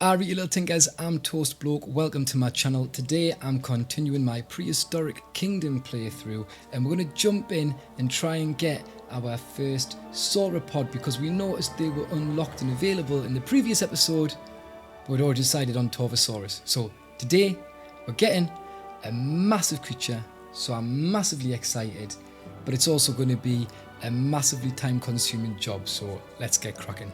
Alright, you little tinkers, I'm toastbloke. Welcome to my channel. Today I'm continuing my Prehistoric Kingdom playthrough and we're going to jump in and try and get our first sauropod because we noticed they were unlocked and available in the previous episode, but we'd already decided on Torvosaurus. So today we're getting a massive creature, so I'm massively excited, but it's also going to be a massively time consuming job, so let's get cracking.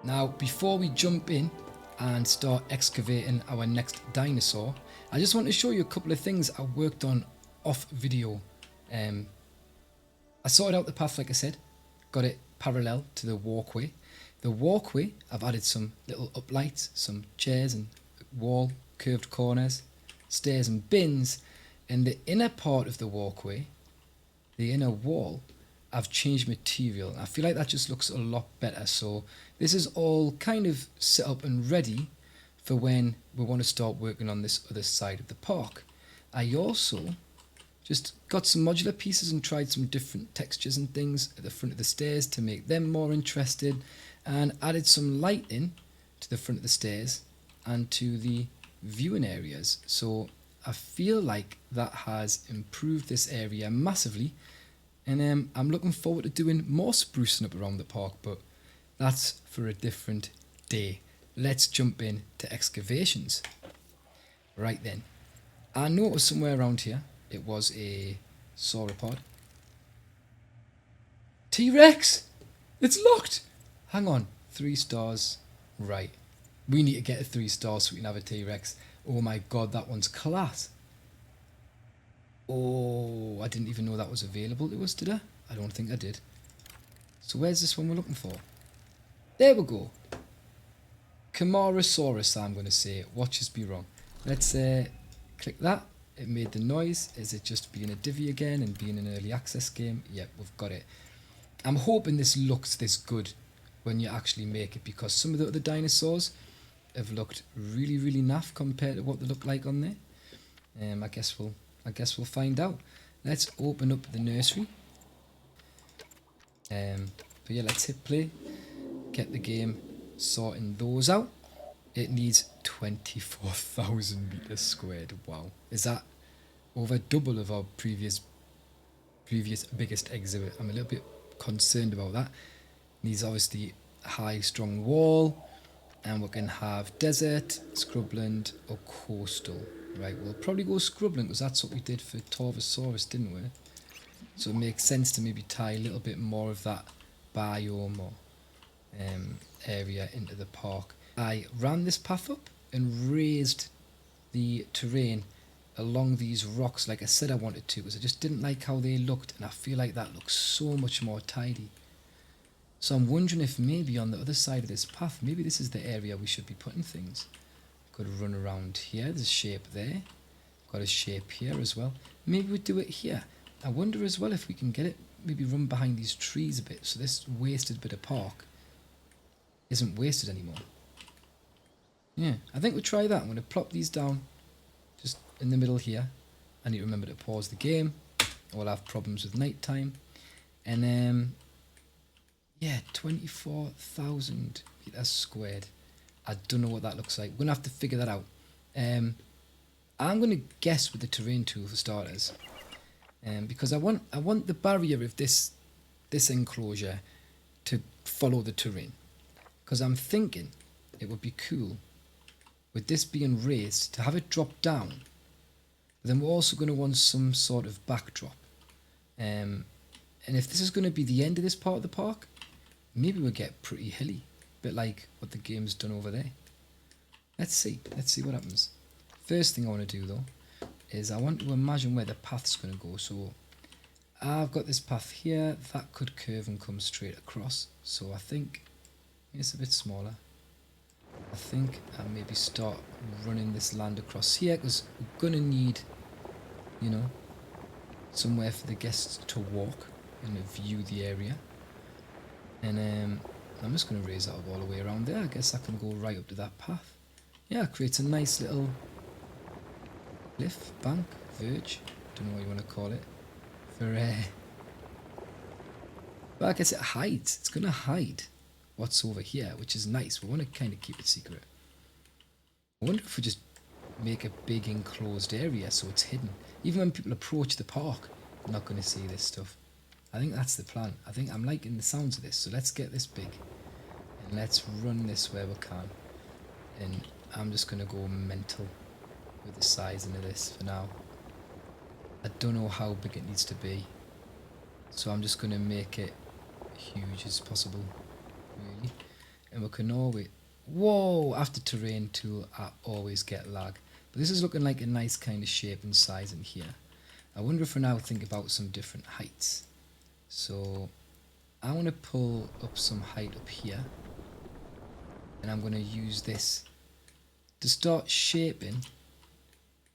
Now, before we jump in and start excavating our next dinosaur, I just want to show you a couple of things I worked on off video. I sorted out the path, like I said, got it parallel to the walkway. The walkway, I've added some little uplights, some chairs and wall, curved corners, stairs and bins. And the inner part of the walkway, the inner wall, I've changed material. I feel like that just looks a lot better. So this is all kind of set up and ready for when we want to start working on this other side of the park. I also just got some modular pieces and tried some different textures and things at the front of the stairs to make them more interesting, and added some lighting to the front of the stairs and to the viewing areas. So I feel like that has improved this area massively. And I'm looking forward to doing more sprucing up around the park, but that's for a different day. Let's jump in to excavations. Right then, I know it was somewhere around here. It was a sauropod. T-Rex! It's locked! Hang on, 3 stars. Right, we need to get a 3 stars so we can have a T-Rex. Oh my god, that one's class. Oh, I didn't even know that was available to us, did I? I don't think I did. So where's this one we're looking for? There we go. Camarasaurus, I'm going to say. Watch us be wrong. Let's click that. It made the noise. Is it just being a divvy again and being an early access game? Yep, we've got it. I'm hoping this looks this good when you actually make it, because some of the other dinosaurs have looked really, really naff compared to what they look like on there. I guess we'll find out. Let's open up the nursery. But yeah, let's hit play. Get the game sorting those out. It needs 24,000 meters squared. Wow. Is that over double of our previous biggest exhibit? I'm a little bit concerned about that. Needs obviously a high, strong wall. And we can have desert, scrubland or coastal. Right, we'll probably go scrubland because that's what we did for Torvosaurus, didn't we? So it makes sense to maybe tie a little bit more of that biome or area into the park. I ran this path up and raised the terrain along these rocks like I said I wanted to, because I just didn't like how they looked, and I feel like that looks so much more tidy. So I'm wondering if maybe on the other side of this path, maybe this is the area we should be putting things. Could run around here. There's a shape there. Got a shape here as well. Maybe we do it here. I wonder as well if we can get it, maybe run behind these trees a bit, so this wasted bit of park isn't wasted anymore. Yeah, I think we'll try that. I'm going to plop these down just in the middle here. I need to remember to pause the game, or I'll have problems with night time. And yeah, 24,000 meters squared. I don't know what that looks like. We're going to have to figure that out. I'm going to guess with the terrain tool for starters. Because I want the barrier of this enclosure to follow the terrain. Because I'm thinking it would be cool with this being raised to have it drop down. But then we're also going to want some sort of backdrop. And if this is going to be the end of this part of the park, maybe we'll get pretty hilly. Bit like what the game's done over there. Let's see what happens. First thing I want to do though is I want to imagine where the path's going to go. So I've got this path here that could curve and come straight across. So I think it's a bit smaller. I think I'll maybe start running this land across here, because we're going to need, you know, somewhere for the guests to walk and view the area. And I'm just going to raise that up all the way around there. I guess I can go right up to that path. Yeah, it creates a nice little cliff, bank, verge, don't know what you want to call it. But I guess it hides. It's going to hide what's over here, which is nice. We want to kind of keep it secret. I wonder if we just make a big enclosed area so it's hidden. Even when people approach the park, they're not going to see this stuff. I think that's the plan. I think I'm liking the sounds of this, so let's get this big. And let's run this where we can. And I'm just going to go mental with the sizing of this for now. I don't know how big it needs to be, so I'm just going to make it huge as possible, really. And we can always... Whoa! After terrain tool, I always get lag. But this is looking like a nice kind of shape and size in here. I wonder if we now think about some different heights. So I want to pull up some height up here. And I'm going to use this to start shaping,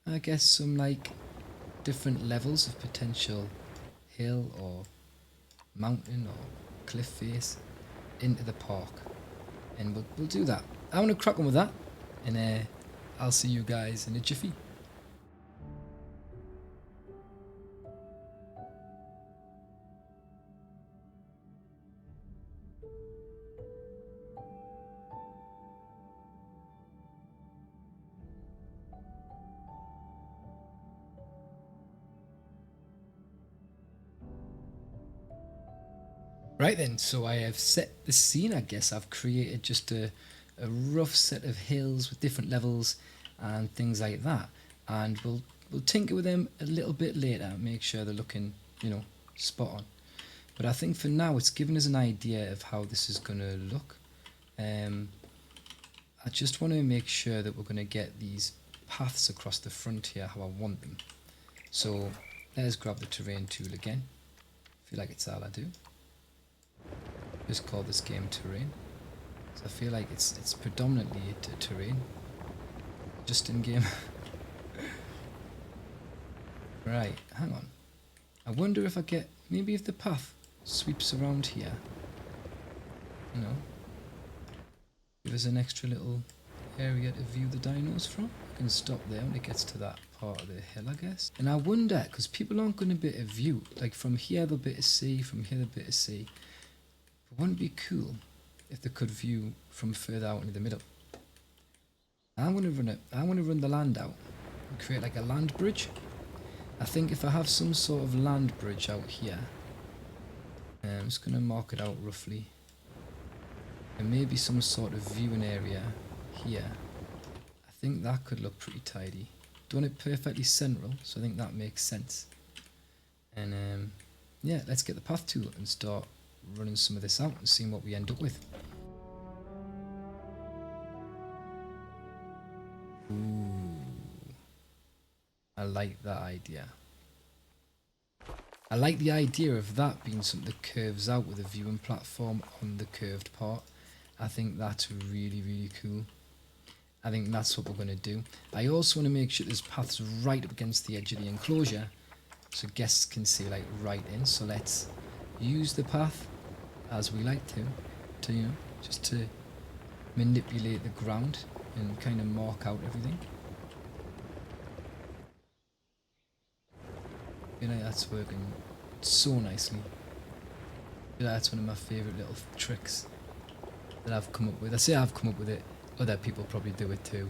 I guess, some like different levels of potential hill or mountain or cliff face into the park. And we'll do that. I want to crack on with that, and I'll see you guys in a jiffy. Right then, so I have set the scene, I guess. I've created just a rough set of hills with different levels and things like that. And we'll tinker with them a little bit later, make sure they're looking, you know, spot on. But I think for now it's given us an idea of how this is going to look. I just want to make sure that we're going to get these paths across the front here how I want them. So let's grab the terrain tool again. I feel like it's all I do. Just call this game terrain. So I feel like it's predominantly terrain, just in game. Right, hang on. I wonder if I get, maybe if the path sweeps around here, you know, give us an extra little area to view the dinos from. I can stop there when it gets to that part of the hill, I guess. And I wonder, because people aren't going to be able to view, like from here they'll be able to see, from here they'll be able to see. But wouldn't it be cool if they could view from further out into the middle? I'm going to run the land out and create like a land bridge. I think if I have some sort of land bridge out here, I'm just going to mark it out roughly, and maybe some sort of viewing area here. I think that could look pretty tidy. Done it perfectly central, so I think that makes sense. And yeah, let's get the path tool and start running some of this out and seeing what we end up with. Ooh, I like that idea. I like the idea of that being something that curves out with a viewing platform on the curved part. I think that's really, really cool. I think that's what we're going to do. I also want to make sure there's paths right up against the edge of the enclosure so guests can see like right in. So let's use the path as we like to, you know, just to manipulate the ground and kind of mark out everything. You know, that's working so nicely. You know, that's one of my favourite little tricks that I've come up with. I say I've come up with it, other people probably do it too,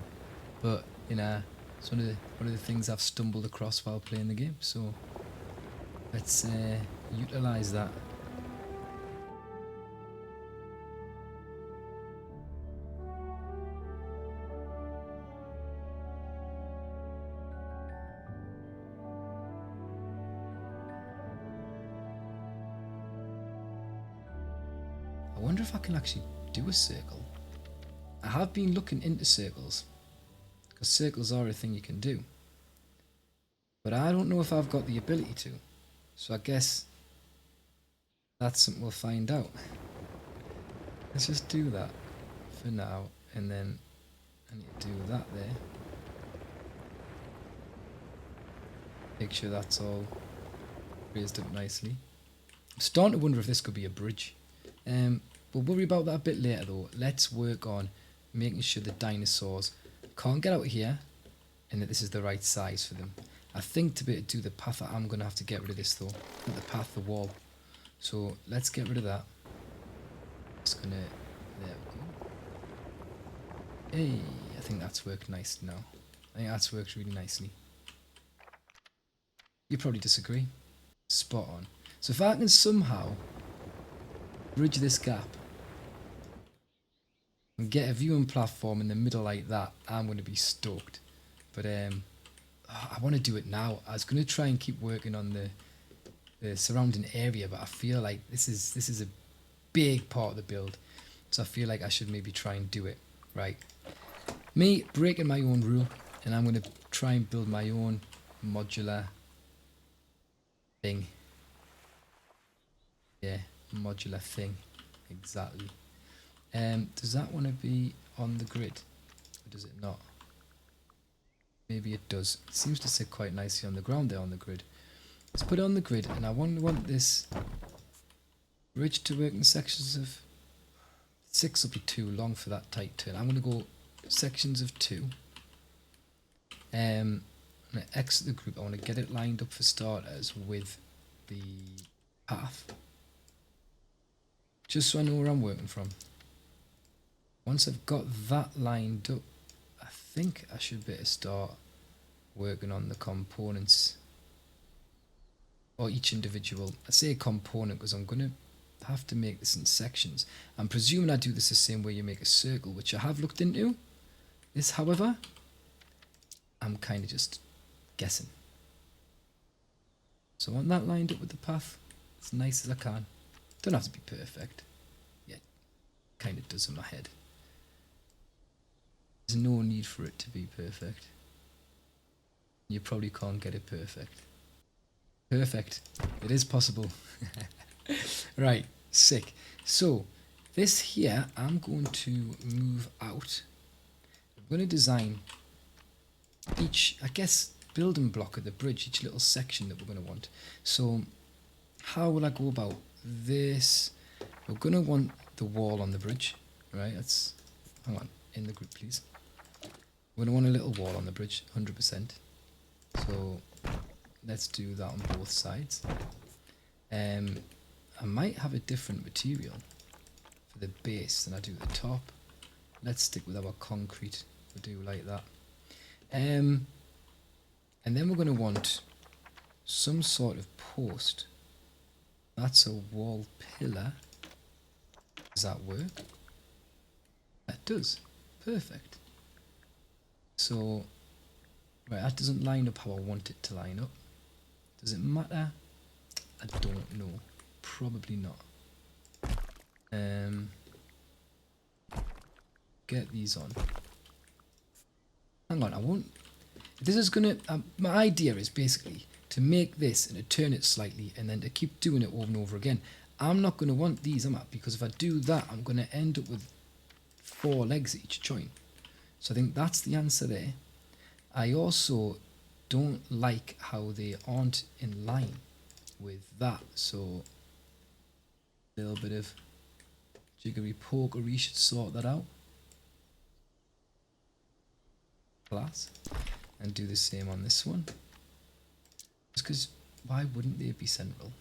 but you know, it's one of the things I've stumbled across while playing the game. So let's utilise that. I wonder if I can actually do a circle. I have been looking into circles, because circles are a thing you can do. But I don't know if I've got the ability to. So I guess that's something we'll find out. Let's just do that for now, and then I need to do that there. Make sure that's all raised up nicely. I'm starting to wonder if this could be a bridge. We'll worry about that a bit later though. Let's work on making sure the dinosaurs can't get out of here and that this is the right size for them. I think to be able to do the path, I'm going to have to get rid of this though. Not the path, the wall. So let's get rid of that. Just going to Hey, I think that's worked nice now. I think that's worked really nicely. You probably disagree. Spot on. So if I can somehow bridge this gap and get a viewing platform in the middle like that, I'm going to be stoked. But I want to do it now. I was going to try and keep working on the surrounding area, but I feel like this is a big part of the build, so I feel like I should maybe try and do it right. Me breaking my own rule, and I'm going to try and build my own modular thing. Yeah, modular thing, exactly. Does that want to be on the grid, or does it not? Maybe it does. It seems to sit quite nicely on the ground there on the grid. Let's put it on the grid, and I want this bridge to work in sections of 6 will be too long for that tight turn. I'm going to go sections of 2. I'm going to exit the group. I want to get it lined up for starters with the path, just so I know where I'm working from. Once I've got that lined up, I think I should be able to start working on the components, or each individual. I say component because I'm going to have to make this in sections. I'm presuming I do this the same way you make a circle, which I have looked into. This, however, I'm kind of just guessing. So I want that lined up with the path as nice as I can. Don't have to be perfect. Yeah, kind of does in my head. There's no need for it to be perfect. You probably can't get it perfect. Perfect. It is possible. Right, sick. So this here, I'm going to move out. I'm going to design each, I guess, building block of the bridge, each little section that we're going to want. So how will I go about this? We're going to want the wall on the bridge, right? Let's, hang on, in the group please. We're going to want a little wall on the bridge, 100%. So let's do that on both sides. I might have a different material for the base than I do the top. Let's stick with our concrete. We'll do like that. And then we're going to want some sort of post. That's a wall pillar. Does that work? That does. Perfect. So, right, that doesn't line up how I want it to line up. Does it matter? I don't know. Probably not. Get these on. Hang on, I won't. This is gonna. My idea is basically to make this and to turn it slightly and then to keep doing it over and over again. I'm not gonna want these, am I? Because if I do that, I'm gonna end up with 4 legs at each joint. So I think that's the answer there. I also don't like how they aren't in line with that, so a little bit of jiggery pokery should sort that out. Class. And do the same on this one. Just because why wouldn't they be central?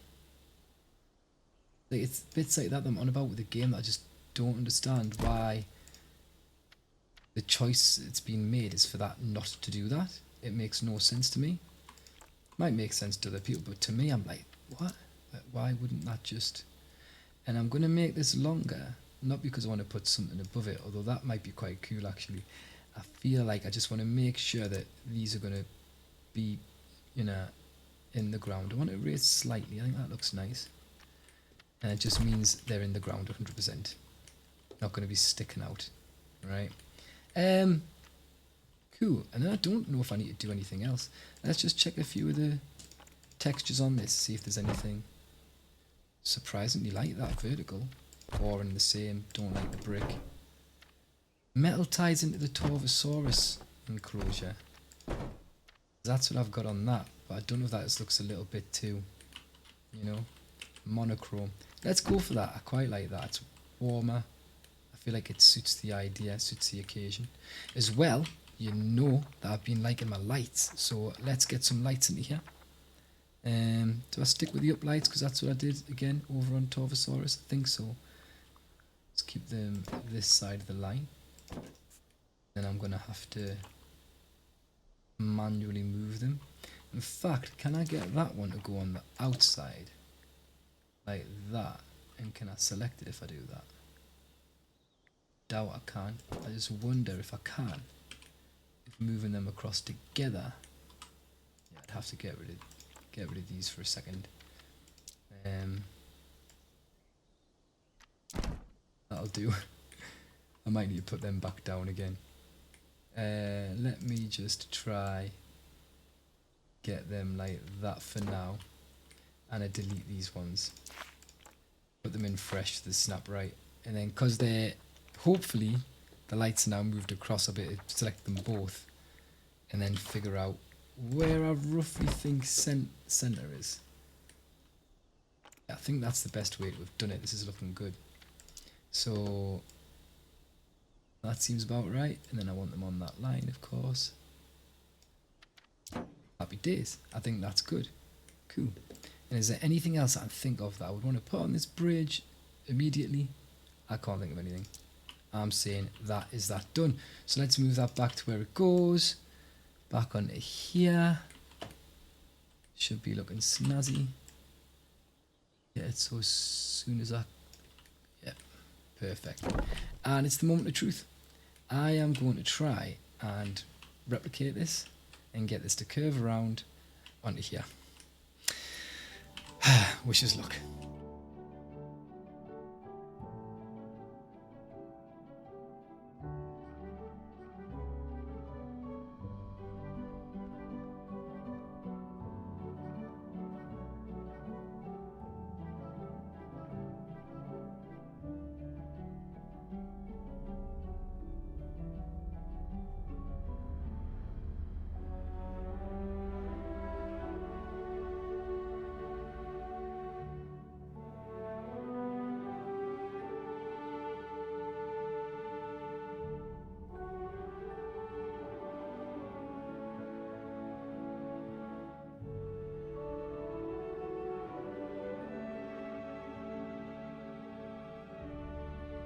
Like, it's bits like that I'm on about with the game that I just don't understand why the choice that's been made is for that not to do that. It makes no sense to me. Might make sense to other people, but to me I'm like, what? Why wouldn't that just... And I'm going to make this longer, not because I want to put something above it, although that might be quite cool actually. I feel like I just want to make sure that these are going to be, you know, in the ground. I want to raise slightly. I think that looks nice. And it just means they're in the ground 100%. Not going to be sticking out, right? Cool. And then I don't know if I need to do anything else. Let's just check a few of the textures on this, see if there's anything surprisingly like that vertical, or in the same, don't like the brick. Metal ties into the Torvosaurus enclosure. That's what I've got on that, but I don't know if that just looks a little bit too, you know, monochrome. Let's go for that. I quite like that. It's warmer. I feel like it suits the idea, suits the occasion. As well, you know that I've been liking my lights, so let's get some lights into here. Do I stick with the uplights because that's what I did again over on Torvosaurus? I think so. Let's keep them this side of the line. Then I'm going to have to manually move them. In fact, can I get that one to go on the outside? Like that. And can I select it if I do that? Doubt I can. I just wonder if I can. If moving them across together. Yeah, I'd have to get rid of these for a second. That'll do. I might need to put them back down again. Let me just try get them like that for now, and I delete these ones, put them in fresh to the snap right, and then because they're hopefully the lights now moved across a bit, select them both and then figure out where I roughly think center is. I think that's the best way to have done it. This is looking good. So that seems about right, and then I want them on that line, of course. Happy days. I think that's good. Cool. And is there anything else I can think of that I would want to put on this bridge immediately? I can't think of anything. I'm saying that is that done. So let's move that back to where it goes. Back onto here. Should be looking snazzy. Yeah, it's so as soon as I... Yeah, perfect. And it's the moment of truth. I am going to try and replicate this and get this to curve around onto here. Wish us luck.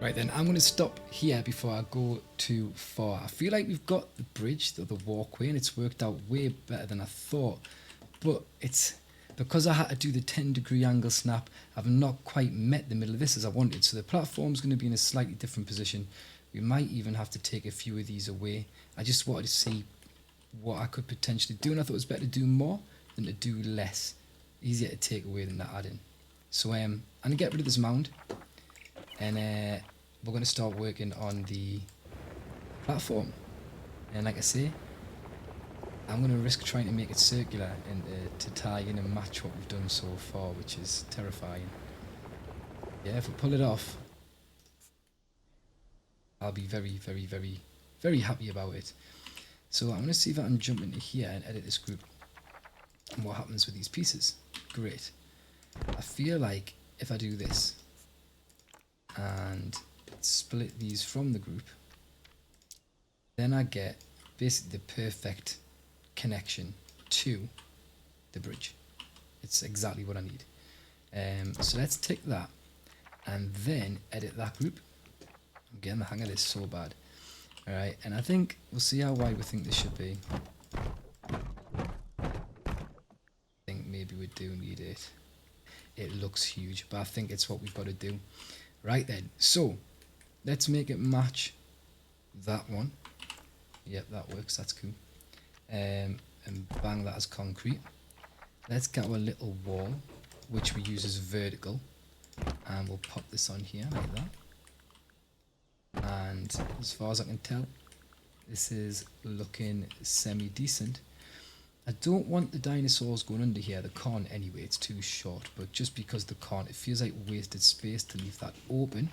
Right then, I'm going to stop here before I go too far. I feel like we've got the bridge, the walkway, and it's worked out way better than I thought. But it's because I had to do the 10-degree angle snap, I've not quite met the middle of this as I wanted. So the platform's going to be in a slightly different position. We might even have to take a few of these away. I just wanted to see what I could potentially do, and I thought it was better to do more than to do less. Easier to take away than to add in. So I'm going to get rid of this mound. And we're going to start working on the platform. And like I say, I'm going to risk trying to make it circular and to tie in and match what we've done so far, which is terrifying. Yeah, if we pull it off, I'll be very, very, very, very happy about it. So I'm going to see if I can jump into here and edit this group. And what happens with these pieces. Great. I feel like if I do this, and split these from the group, then I get basically the perfect connection to the bridge. It's exactly what I need. So let's take that and then edit that group. I'm getting the hang of this so bad. Alright, and I think we'll see how wide we think this should be. I think maybe we do need it. It looks huge, but I think it's what we've got to do. Right then, so let's make it match that one. Yep, that works, that's cool. And bang that as concrete. Let's get our little wall, which we use as vertical, and we'll pop this on here like that. And as far as I can tell, this is looking semi-decent. I don't want the dinosaurs going under here. They can't anyway, it's too short. But just because they can't, it feels like wasted space to leave that open.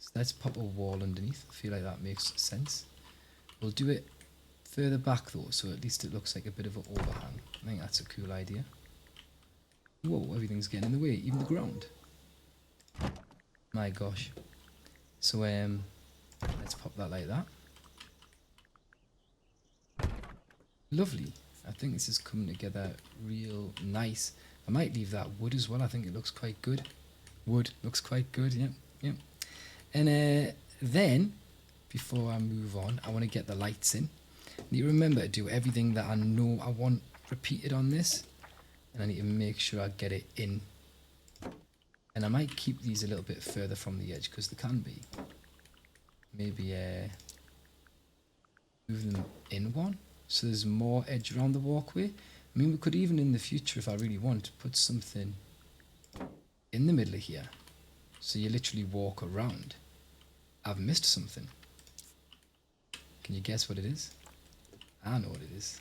So let's pop a wall underneath. I feel like that makes sense. We'll do it further back though, so at least it looks like a bit of an overhang. I think that's a cool idea. Whoa, everything's getting in the way, even the ground. My gosh. So let's pop that like that. Lovely. I think this is coming together real nice. I might leave that wood as well. I think it looks quite good. Wood looks quite good. Yep, yep. And then before I move on, I want to get the lights in. I need to remember to do everything that I know I want repeated on this, and I need to make sure I get it in. And I might keep these a little bit further from the edge because they can be. Maybe move them in one so there's more edge around the walkway. I mean, we could even in the future, if I really want, put something in the middle of here so you literally walk around. I've missed something. Can you guess what it is? I know what it is.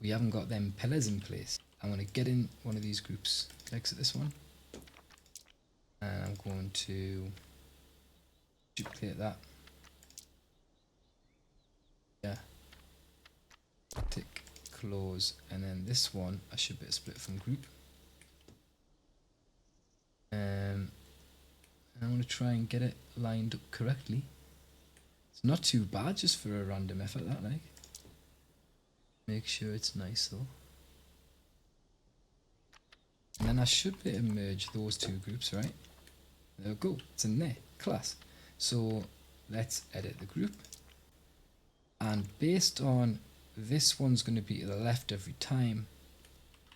We haven't got them pillars in place. I'm going to get in one of these groups. Exit this one. And I'm going to duplicate that. Yeah. Tick, close, and then this one I should be able to split from group. And I want to try and get it lined up correctly. It's not too bad just for a random effort, that like. Make sure it's nice though. And then I should be able to merge those two groups, right? There we go, it's in there, class. So let's edit the group. And based on this one's going to be to the left every time,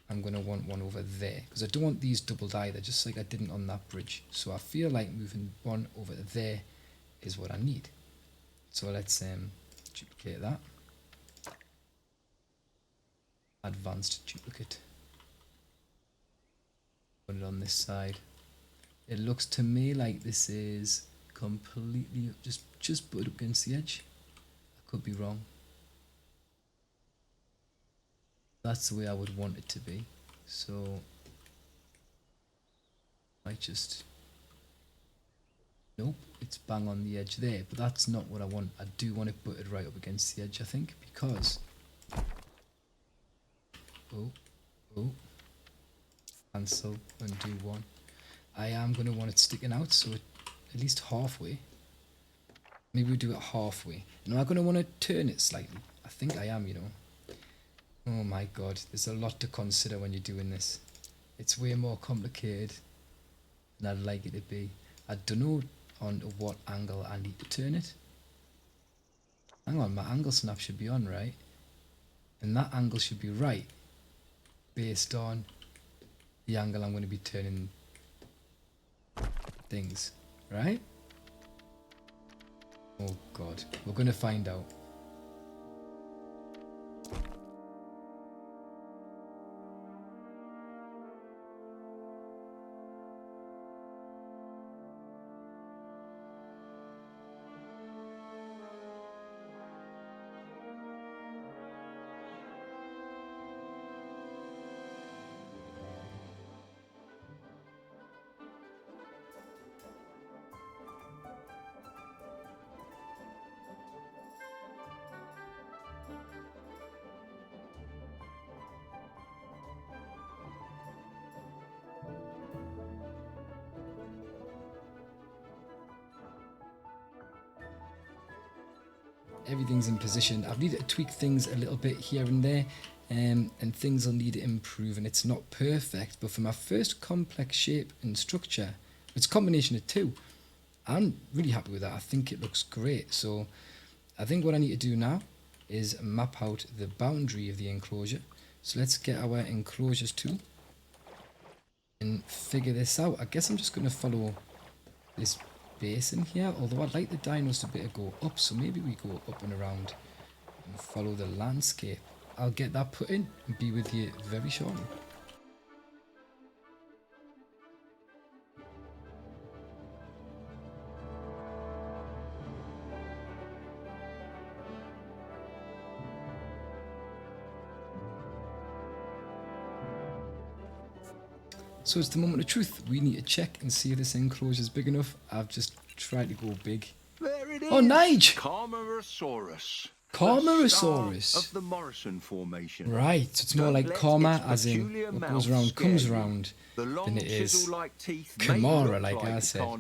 I'm going to want one over there. Because I don't want these doubled either, just like I didn't on that bridge. So I feel like moving one over there is what I need. So let's duplicate that. Advanced duplicate. Put it on this side. It looks to me like this is completely just put it up against the edge. I could be wrong. That's the way I would want it to be. So I just, nope, it's bang on the edge there, but that's not what I want. I do want it butted right up against the edge, I think, because cancel, undo one. I am going to want it sticking out, so at least halfway. Maybe we do it halfway. And am I going to want to turn it slightly? I think I am, you know. Oh my god, there's a lot to consider when you're doing this. It's way more complicated than I'd like it to be. I don't know on what angle I need to turn it. Hang on, my angle snap should be on, right? And that angle should be right based on the angle I'm going to be turning things, right? Oh god, we're going to find out. Everything's in position. I've needed to tweak things a little bit here and there, and things will need to improve, and it's not perfect, but for my first complex shape and structure, it's a combination of two. I'm really happy with that. I think it looks great. So I think what I need to do now is map out the boundary of the enclosure. So let's get our enclosures tool and figure this out. I guess I'm just going to follow this basin here, although I'd like the dinos to be able to go up, so maybe we go up and around and follow the landscape. I'll get that put in and be with you very shortly. So it's the moment of truth. We need to check and see if this enclosure is big enough. I've just tried to go big. There it is. Oh, Nige! Camarasaurus. Camarasaurus. Of the Morrison Formation. Right, so it's more like karma, as in what goes around comes around, than it is Camara, like I said. So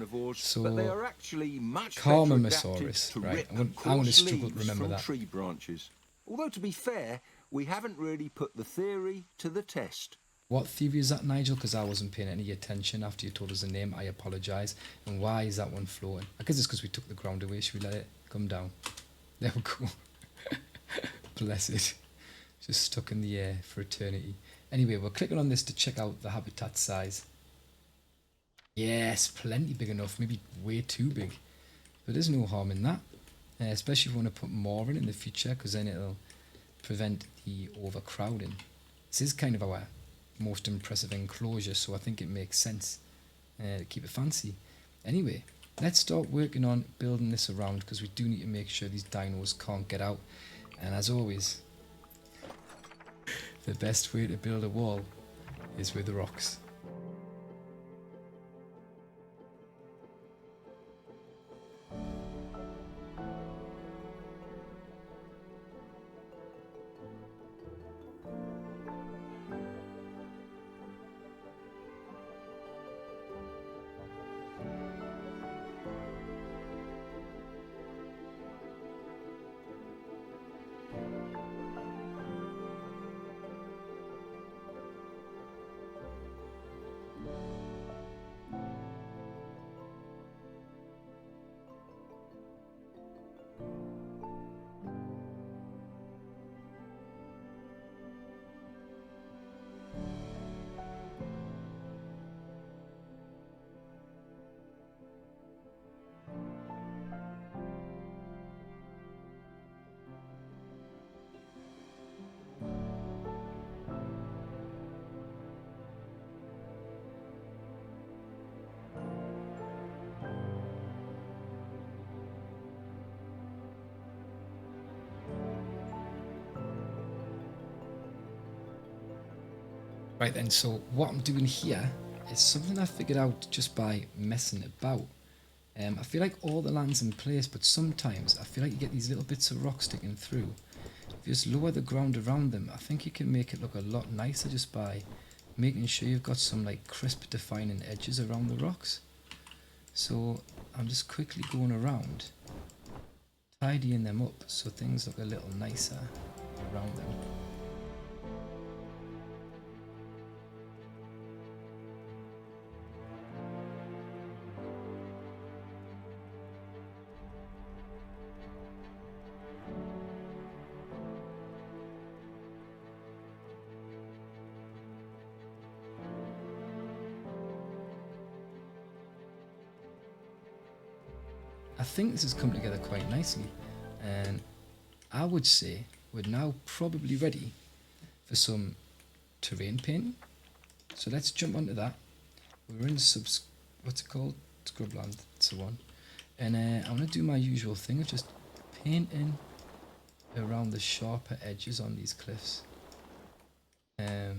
Camarasaurus, right? I'm going to struggle to remember that. Tree branches. Although to be fair, we haven't really put the theory to the test. What theory is that, Nigel? Because I wasn't paying any attention after you told us the name. I apologise. And why is that one floating? I guess it's because we took the ground away. Should we let it come down? There we go. Bless it. Just stuck in the air for eternity. Anyway, we're clicking on this to check out the habitat size. Yes, plenty big enough. Maybe way too big. But there's no harm in that. Especially if we want to put more in the future, because then it'll prevent the overcrowding. This is kind of our most impressive enclosure, so I think it makes sense to keep it fancy. Anyway, let's start working on building this around, because we do need to make sure these dinos can't get out. And as always, the best way to build a wall is with rocks. Right then, so what I'm doing here is something I figured out just by messing about. I feel like all the land's in place, but sometimes I feel like you get these little bits of rock sticking through. If you just lower the ground around them, I think you can make it look a lot nicer just by making sure you've got some like crisp defining edges around the rocks. So I'm just quickly going around, tidying them up so things look a little nicer around them. I think this has come together quite nicely, and I would say we're now probably ready for some terrain painting. So let's jump onto that. We're in what's it called? Scrubland, that's the one. And I'm going to do my usual thing of just painting around the sharper edges on these cliffs. Because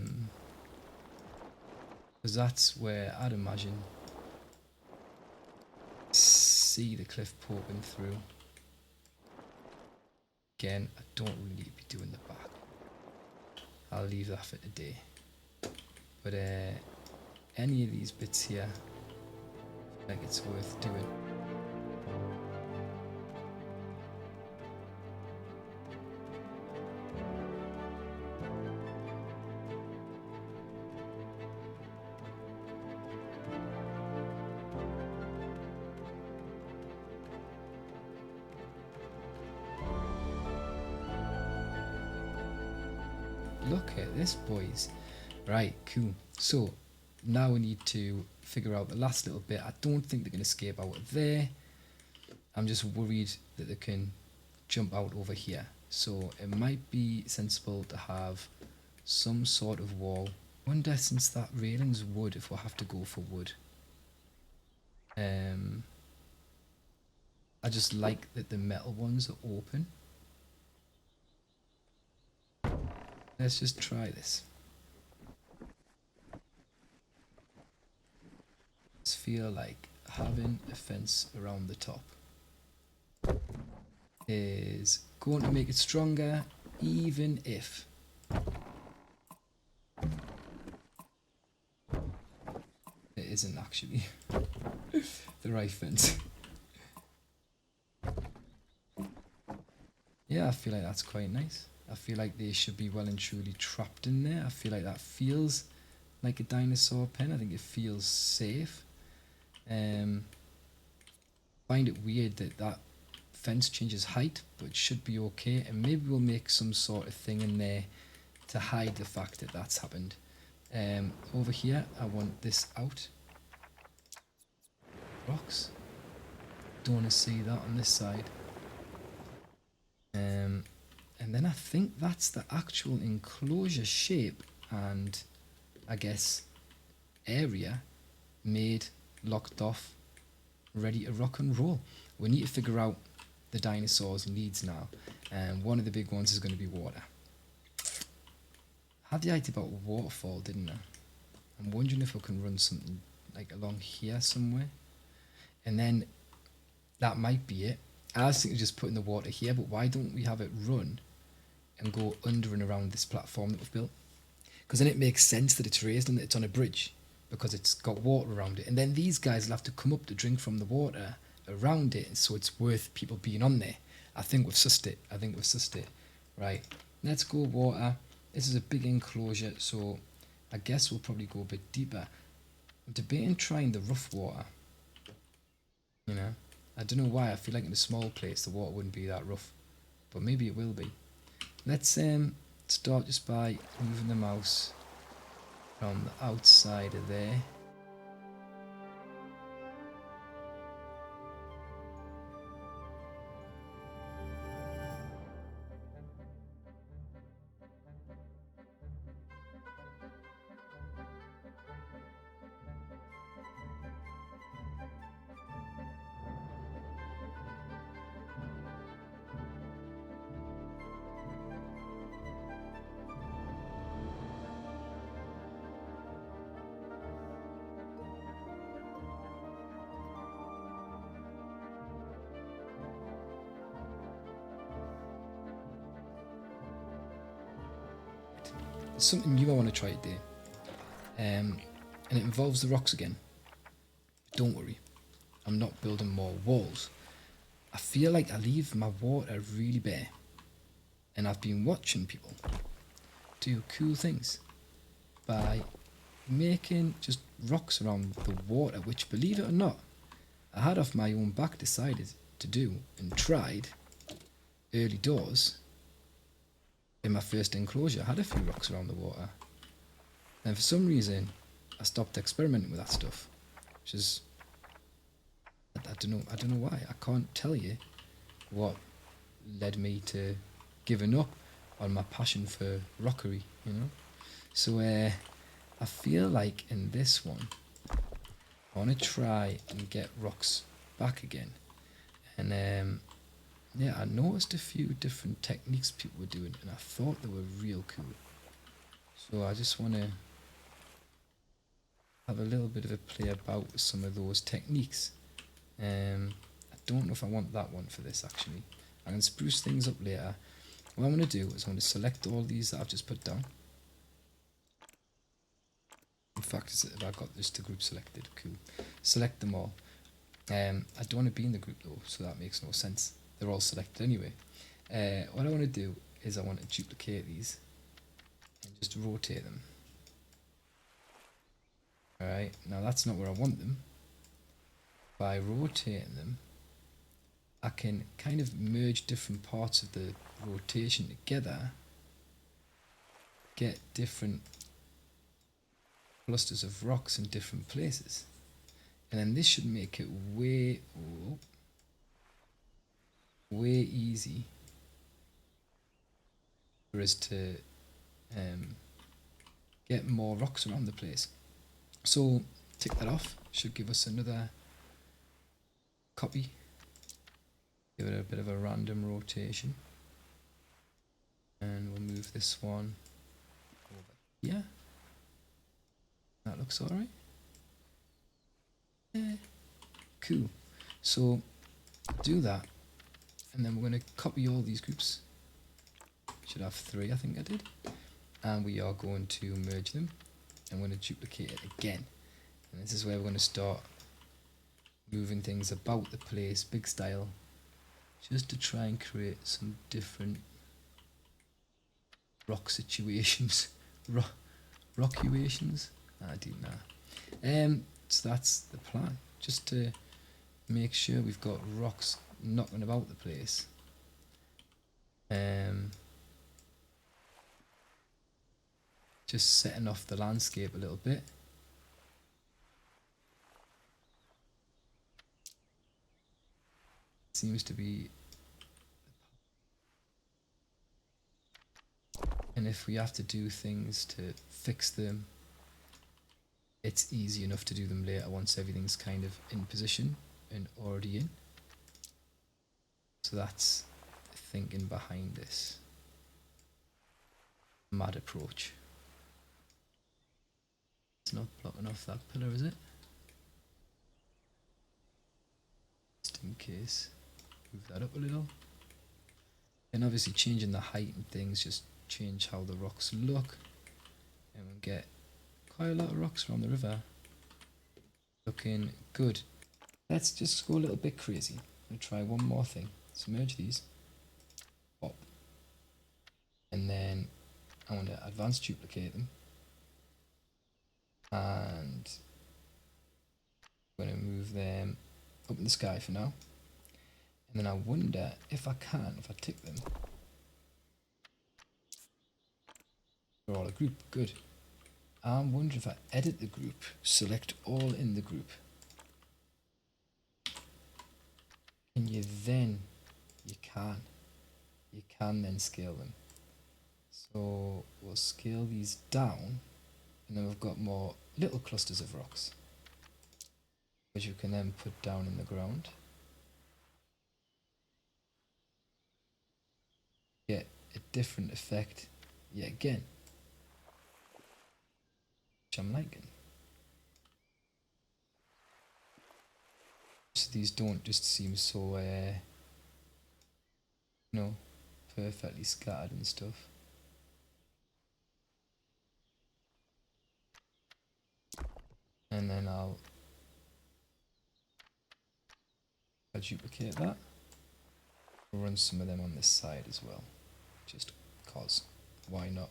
that's where I'd imagine see the cliff poking through. Again, I don't really need to be doing the back. I'll leave that for today. But any of these bits here, I feel like it's worth doing. Look at this, boys. Right, cool. So now we need to figure out the last little bit. I don't think they can escape out of there. I'm just worried that they can jump out over here. So it might be sensible to have some sort of wall. I wonder, since that railing's wood, if we'll have to go for wood. I just like that the metal ones are open. Let's just try this. Let's feel like having a fence around the top is going to make it stronger, even if it isn't actually the right fence. Yeah, I feel like that's quite nice. I feel like they should be well and truly trapped in there. I feel like that feels like a dinosaur pen. I think it feels safe. Find it weird that that fence changes height, but it should be okay. And maybe we'll make some sort of thing in there to hide the fact that that's happened. Over here, I want this out. Rocks. Don't want to see that on this side. And then I think that's the actual enclosure shape and I guess area made, locked off, ready to rock and roll. We need to figure out the dinosaurs' needs now, and one of the big ones is going to be water. I had the idea about a waterfall, didn't I? I'm wondering if I can run something like along here somewhere, and then that might be it. I was thinking of just putting the water here, but why don't we have it run and go under and around this platform that we've built? Because then it makes sense that it's raised and that it's on a bridge because it's got water around it. And then these guys will have to come up to drink from the water around it, and so it's worth people being on there. I think we've sussed it. Right, let's go water. This is a big enclosure, so I guess we'll probably go a bit deeper. I'm debating trying the rough water. You know, I don't know why. I feel like in a small place the water wouldn't be that rough, but maybe it will be. Let's start just by moving the mouse from the outside of there. There's something new I want to try today, and it involves the rocks again. Don't worry, I'm not building more walls. I feel like I leave my water really bare, and I've been watching people do cool things by making just rocks around the water, which, believe it or not, I had off my own back decided to do and tried early doors. In my first enclosure, I had a few rocks around the water, and for some reason I stopped experimenting with that stuff, which is, I don't know why. I can't tell you what led me to giving up on my passion for rockery, you know. So I feel like in this one I want to try and get rocks back again, and yeah, I noticed a few different techniques people were doing, and I thought they were real cool. So I just want to have a little bit of a play about with some of those techniques. I don't know if I want that one for this, actually. I can spruce things up later. What I'm going to do is I'm going to select all these that I've just put down. In fact, if I got this to group selected, cool. Select them all. I don't want to be in the group though, so that makes no sense. They're all selected anyway. What I want to do is I want to duplicate these and just rotate them. Alright, now that's not where I want them. By rotating them, I can kind of merge different parts of the rotation together, get different clusters of rocks in different places. And then this should make it way easy for us to get more rocks around the place. So tick that off. Should give us another copy. Give it a bit of a random rotation, and we'll move this one over here. That looks alright. Yeah, cool. So do that, and then we're going to copy all these groups. Should have 3, I think I did. And we are going to merge them, and we're going to duplicate it again. And this is where we're going to start moving things about the place, big style, just to try and create some different rock situations. Rockuations? I do nah. So that's the plan. Just to make sure we've got rocks knocking about the place. Just setting off the landscape a little bit. Seems to be. And if we have to do things to fix them, it's easy enough to do them later once everything's kind of in position and already in. So that's thinking behind this mad approach. It's not blocking off that pillar, is it? Just in case. Move that up a little. And obviously changing the height and things just change how the rocks look. And we'll get quite a lot of rocks from the river. Looking good. Let's just go a little bit crazy. We'll try one more thing. Submerge these. Pop. And then I want to advanced duplicate them. And I'm going to move them up in the sky for now. And then I wonder if I tick them. They're all a group, good. I'm wondering if I edit the group, select all in the group. And you can then scale them. So we'll scale these down, and then we've got more little clusters of rocks, which you can then put down in the ground. Get a different effect yet again, which I'm liking. So these don't just seem so, perfectly scattered and stuff. And then I'll duplicate that. We'll run some of them on this side as well, just cause, why not?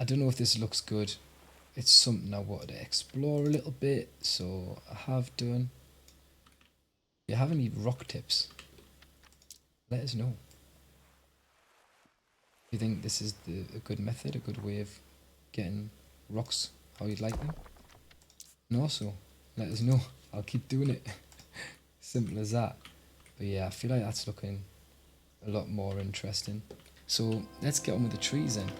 I don't know if this looks good. It's something I wanted to explore a little bit, so I have done. If you have any rock tips, let us know. Do you think this is a good method, a good way of getting rocks how you'd like them? And also, let us know. I'll keep doing it. Simple as that. But yeah, I feel like that's looking a lot more interesting. So let's get on with the trees then.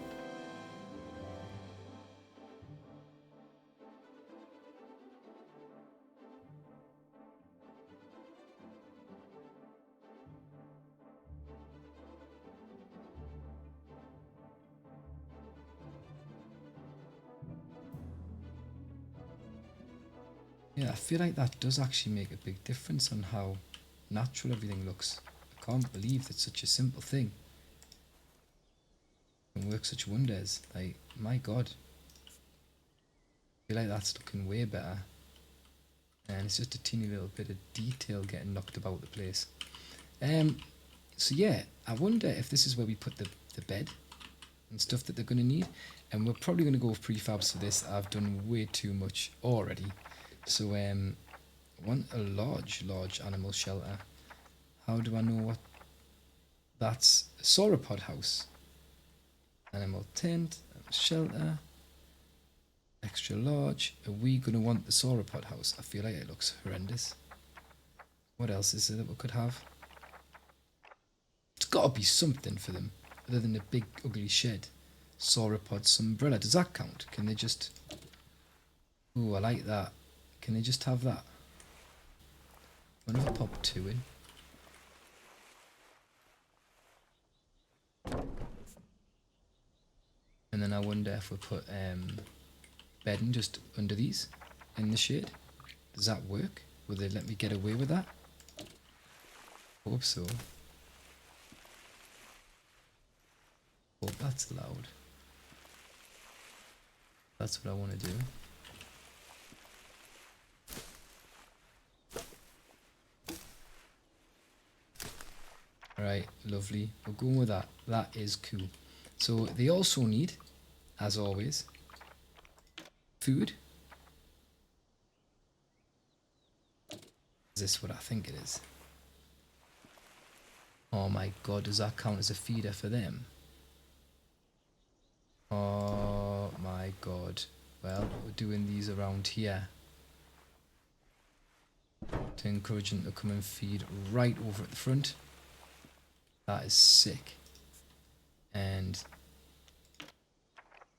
Yeah, I feel like that does actually make a big difference on how natural everything looks. I can't believe that such a simple thing can work such wonders. Like, my god. I feel like that's looking way better. And it's just a teeny little bit of detail getting knocked about the place. So yeah, I wonder if this is where we put the bed and stuff that they're going to need. And we're probably going to go with prefabs for this. I've done way too much already. So want a large animal shelter. How do I know what that's? A sauropod house. Animal tent, shelter, extra large. Are we going to want the sauropod house? I feel like it looks horrendous. What else is there that we could have? It's got to be something for them other than a big ugly shed. Sauropod's umbrella, does that count? Can they just... Ooh, I like that. Can they just have that? What if I pop 2 in? And then I wonder if we put bedding just under these in the shade. Does that work? Will they let me get away with that? Hope so. Hope that's allowed. That's what I want to do. Right, lovely. We're going with that. That is cool. So they also need, as always, food. Is this what I think it is? Oh my god, does that count as a feeder for them? Oh my god. Well, we're doing these around here to encourage them to come and feed right over at the front. That is sick. And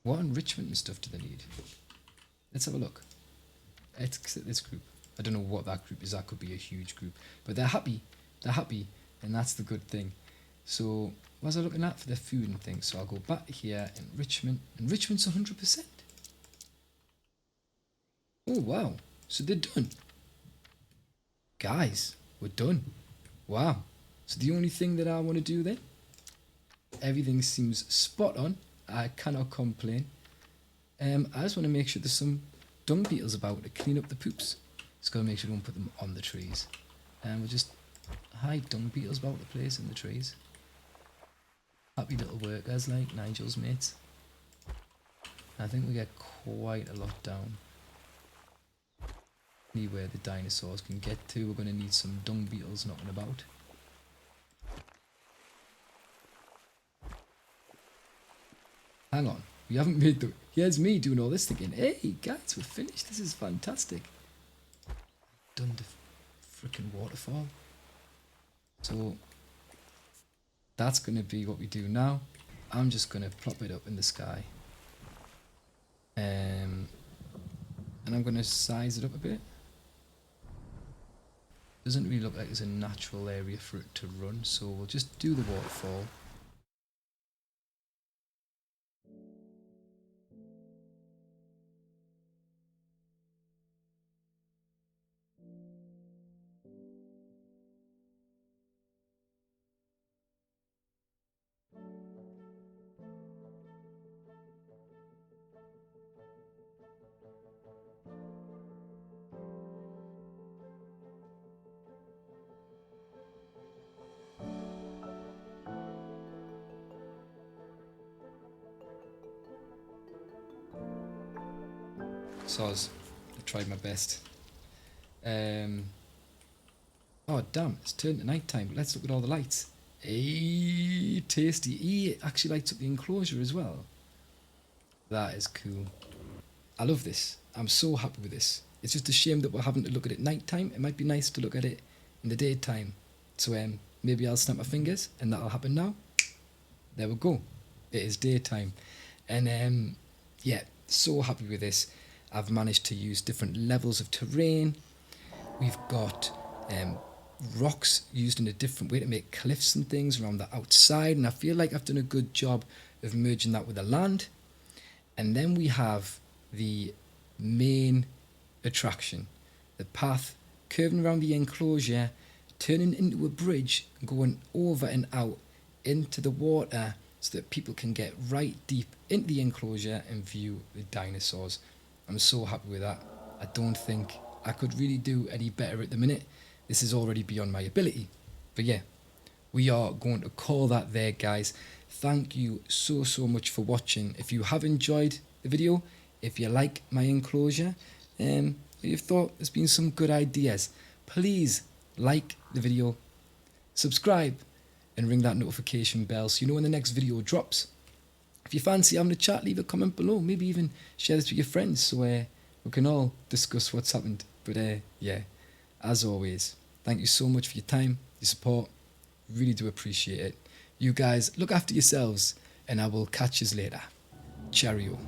what enrichment and stuff do they need? Let's have a look. Let's exit this group. I don't know what that group is. That could be a huge group. But they're happy. They're happy. And that's the good thing. So what was I looking at for their food and things? So I'll go back here. Enrichment. Enrichment's 100%. Oh, wow. So they're done. Guys, we're done. Wow. So the only thing that I want to do then, everything seems spot on. I cannot complain. I just want to make sure there's some dung beetles about to clean up the poops. Just got to make sure we don't put them on the trees. And we'll just hide dung beetles about the place in the trees. Happy little workers like Nigel's mates. I think we get quite a lot down. Anywhere the dinosaurs can get to, we're going to need some dung beetles knocking about. Hang on, we haven't made the... Here's me doing all this again. Hey guys, we're finished. This is fantastic. Done the freaking waterfall. So that's going to be what we do now. I'm just going to plop it up in the sky. And I'm going to size it up a bit. Doesn't really look like there's a natural area for it to run, so we'll just do the waterfall. Soz, I tried my best. Oh damn, it's turned to night time. Let's look at all the lights. Hey, tasty. He actually lights up the enclosure as well. That is cool. I love this. I'm so happy with this. It's just a shame that we're having to look at it night time. It might be nice to look at it in the daytime. So maybe I'll snap my fingers and that'll happen now. There we go. It is daytime. And yeah, so happy with this. I've managed to use different levels of terrain. We've got rocks used in a different way to make cliffs and things around the outside, and I feel like I've done a good job of merging that with the land. And then we have the main attraction, the path curving around the enclosure, turning into a bridge, going over and out into the water so that people can get right deep into the enclosure and view the dinosaurs. I'm so happy with that. I don't think I could really do any better at the minute. This is already beyond my ability. But yeah, we are going to call that there, guys. Thank you so much for watching. If you have enjoyed the video, if you like my enclosure, you've thought there's been some good ideas, please like the video, subscribe, and ring that notification bell so you know when the next video drops. If you fancy having a chat, leave a comment below. Maybe even share this with your friends so we can all discuss what's happened. But yeah, as always, thank you so much for your time, your support. Really do appreciate it. You guys, look after yourselves, and I will catch you later. Cheerio.